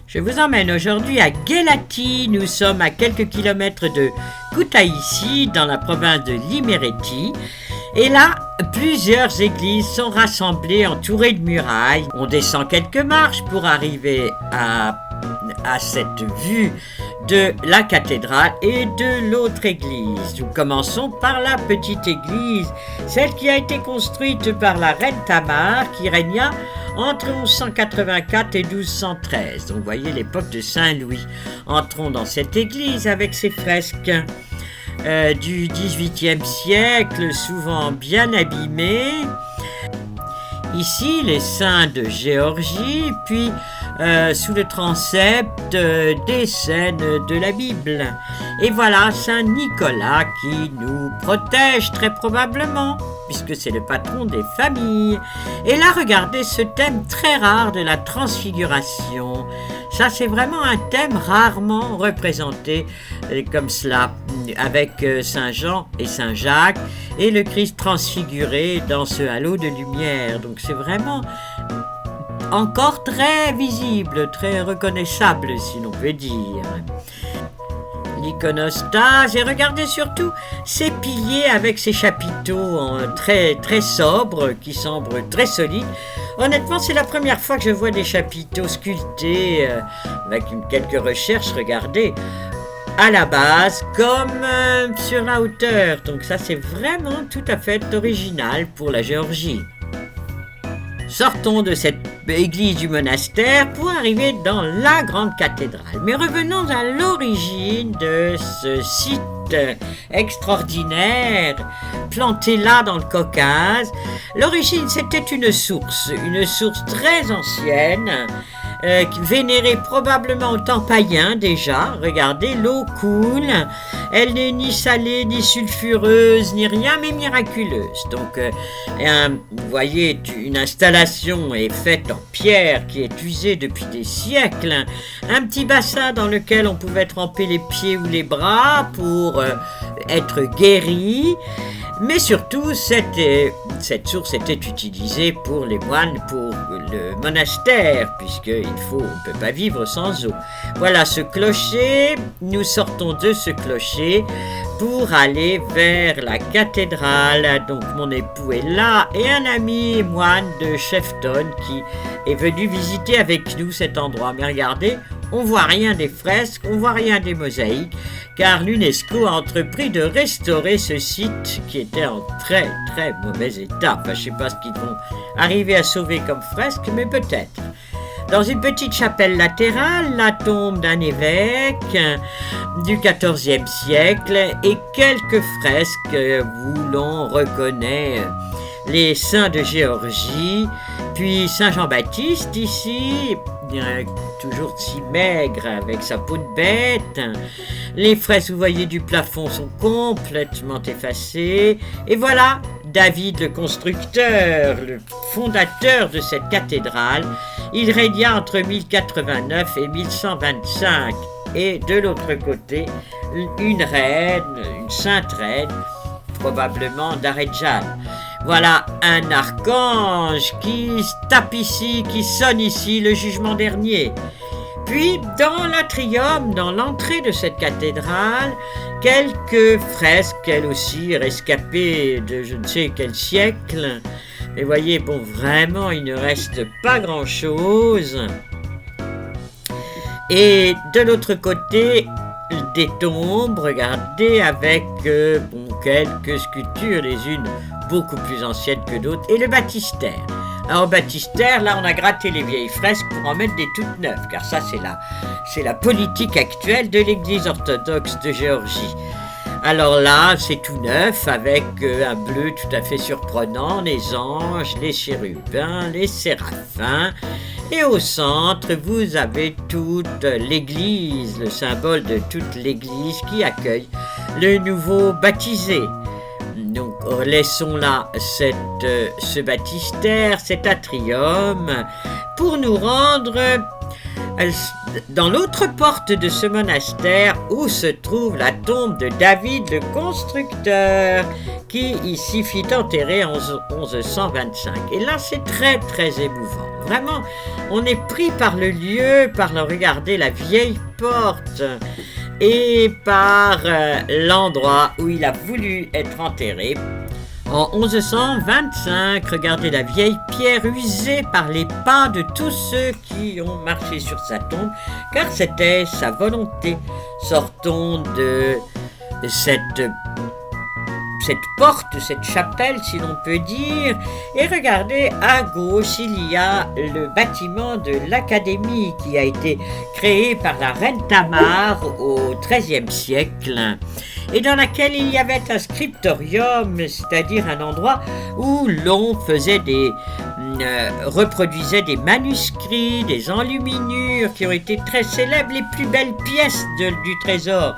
Je vous emmène aujourd'hui à Ghelati. Nous sommes à quelques kilomètres de Kutaisi, dans la province de l'Imereti. Et là, plusieurs églises sont rassemblées, entourées de murailles. On descend quelques marches pour arriver à cette vue de la cathédrale et de l'autre église. Nous commençons par la petite église, celle qui a été construite par la reine Tamar, qui régna entre 1184 et 1213. Donc vous voyez l'époque de Saint-Louis. Entrons dans cette église avec ses fresques du XVIIIe siècle, souvent bien abîmées. Ici, les saints de Géorgie, puis sous le transept des scènes de la Bible. Et voilà Saint Nicolas qui nous protège très probablement, puisque c'est le patron des familles. Et là, regardez ce thème très rare de la transfiguration. Ça, c'est vraiment un thème rarement représenté comme cela, avec Saint Jean et Saint Jacques, et le Christ transfiguré dans ce halo de lumière. Donc c'est vraiment encore très visible, très reconnaissable, si l'on peut dire. L'iconostase, et regardez surtout ces piliers avec ces chapiteaux très, très sobres, qui semblent très solides. Honnêtement, c'est la première fois que je vois des chapiteaux sculptés, avec quelques recherches, regardez, à la base, comme sur la hauteur. Donc ça, c'est vraiment tout à fait original pour la Géorgie. Sortons de cette église du monastère pour arriver dans la grande cathédrale. Mais revenons à l'origine de ce site extraordinaire, planté là dans le Caucase. L'origine, c'était une source très ancienne, vénérée probablement au temps païen déjà. Regardez, l'eau coule, elle n'est ni salée, ni sulfureuse, ni rien, mais miraculeuse. Donc, vous voyez, une installation est faite en pierre qui est usée depuis des siècles. Un petit bassin dans lequel on pouvait tremper les pieds ou les bras pour être guéri. Mais surtout, cette source était utilisée pour les moines, pour le monastère, puisqu'on ne peut pas vivre sans eau. Voilà ce clocher, nous sortons de ce clocher pour aller vers la cathédrale. Donc mon époux est là et un ami moine de Shefton qui est venu visiter avec nous cet endroit. Mais regardez, on voit rien des fresques, on voit rien des mosaïques, car l'UNESCO a entrepris de restaurer ce site qui était en très très mauvais état. Enfin, je ne sais pas ce qu'ils vont arriver à sauver comme fresque, mais peut-être. Dans une petite chapelle latérale, la tombe d'un évêque du XIVe siècle et quelques fresques où l'on reconnaît les saints de Géorgie, puis Saint Jean-Baptiste ici, toujours si maigre avec sa peau de bête. Les fresques, vous voyez, du plafond sont complètement effacées. Et voilà David le constructeur, le fondateur de cette cathédrale. Il régna entre 1089 et 1125. Et de l'autre côté, une reine, une sainte reine, probablement d'Aredjan. Voilà un archange qui tape ici, qui sonne ici le jugement dernier. Puis, dans l'atrium, dans l'entrée de cette cathédrale, quelques fresques, elles aussi rescapées de je ne sais quel siècle. Et voyez, bon, vraiment, il ne reste pas grand-chose. Et de l'autre côté, des tombes, regardez, avec quelques sculptures, les unes beaucoup plus anciennes que d'autres, et le baptistère. Alors, au baptistère, là, on a gratté les vieilles fresques pour en mettre des toutes neuves, car ça, c'est la politique actuelle de l'Église orthodoxe de Géorgie. Alors là, c'est tout neuf, avec un bleu tout à fait surprenant, les anges, les chérubins, les séraphins. Et au centre, vous avez toute l'Église, le symbole de toute l'Église qui accueille le nouveau baptisé. Donc, laissons là ce baptistère, cet atrium, pour nous rendre dans l'autre porte de ce monastère où se trouve la tombe de David le constructeur, qui ici fit enterrer en 1125. Et là, c'est très très émouvant. Vraiment, On est pris par le lieu, par le regarder la vieille porte et par l'endroit où il a voulu être enterré. En 1125, regardez la vieille pierre usée par les pas de tous ceux qui ont marché sur sa tombe, car c'était sa volonté. Sortons de cette porte, cette chapelle, si l'on peut dire, et regardez, à gauche, il y a le bâtiment de l'Académie qui a été créé par la reine Tamar au XIIIe siècle, et dans laquelle il y avait un scriptorium, c'est-à-dire un endroit où l'on faisait reproduisait des manuscrits, des enluminures qui ont été très célèbres, les plus belles pièces du trésor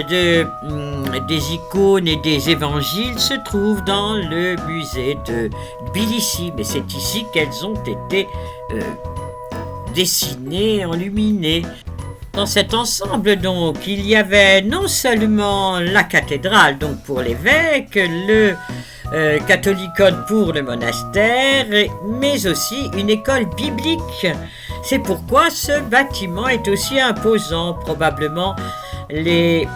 des icônes et des évangiles se trouvent dans le musée de Tbilissi, mais c'est ici qu'elles ont été dessinées, enluminées. Dans cet ensemble, donc, il y avait non seulement la cathédrale, donc pour l'évêque, le catholicone pour le monastère, mais aussi une école biblique. C'est pourquoi ce bâtiment est aussi imposant. Probablement, les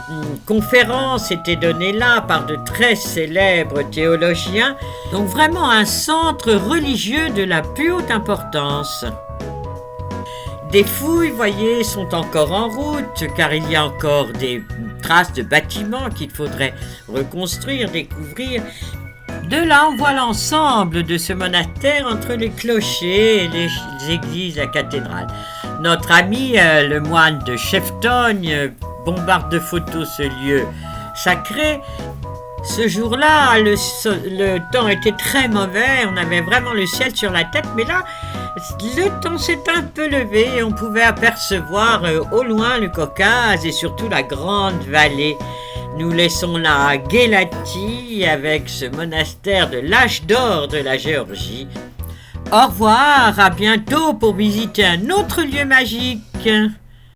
conférences étaient données là par de très célèbres théologiens, donc vraiment un centre religieux de la plus haute importance. Des fouilles, voyez, sont encore en route, car il y a encore des traces de bâtiments qu'il faudrait reconstruire, découvrir. De là, on voit l'ensemble de ce monastère entre les clochers et les églises, la cathédrale. Notre ami, le moine de Cheftogne, bombarde de photos ce lieu sacré. Ce jour-là, le temps était très mauvais, on avait vraiment le ciel sur la tête, mais là, le temps s'est un peu levé et on pouvait apercevoir au loin le Caucase et surtout la grande vallée. Nous laissons la Guélati avec ce monastère de l'âge d'or de la Géorgie. Au revoir, à bientôt pour visiter un autre lieu magique.